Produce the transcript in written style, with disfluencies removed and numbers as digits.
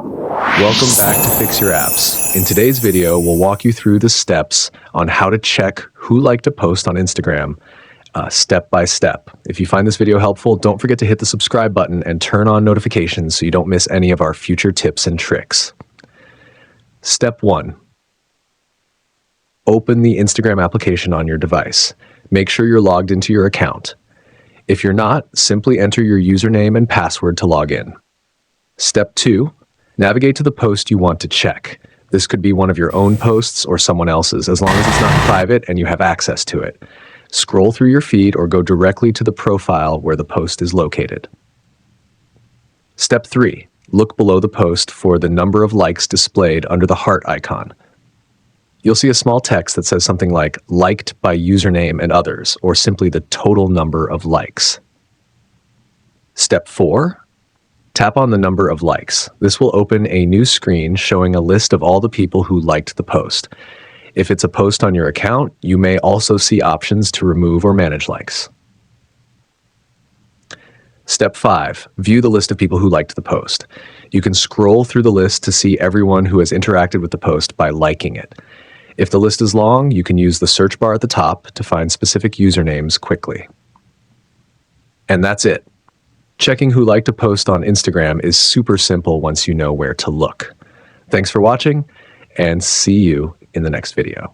Welcome back to Fix Your Apps. In today's video, we'll walk you through the steps on how to check who liked a post on Instagram, step by step. If you find this video helpful, don't forget to hit the subscribe button and turn on notifications so you don't miss any of our future tips and tricks. Step 1. Open the Instagram application on your device. Make sure you're logged into your account. If you're not, simply enter your username and password to log in. Step 2. Navigate to the post you want to check. This could be one of your own posts or someone else's, as long as it's not private and you have access to it. Scroll through your feed or go directly to the profile where the post is located. Step 3. Look below the post for the number of likes displayed under the heart icon. You'll see a small text that says something like "liked by username and others," or simply the total number of likes. Step 4. Tap on the number of likes. This will open a new screen showing a list of all the people who liked the post. If it's a post on your account, you may also see options to remove or manage likes. Step 5. View the list of people who liked the post. You can scroll through the list to see everyone who has interacted with the post by liking it. If the list is long, you can use the search bar at the top to find specific usernames quickly. And that's it. Checking who liked a post on Instagram is super simple once you know where to look. Thanks for watching, and see you in the next video.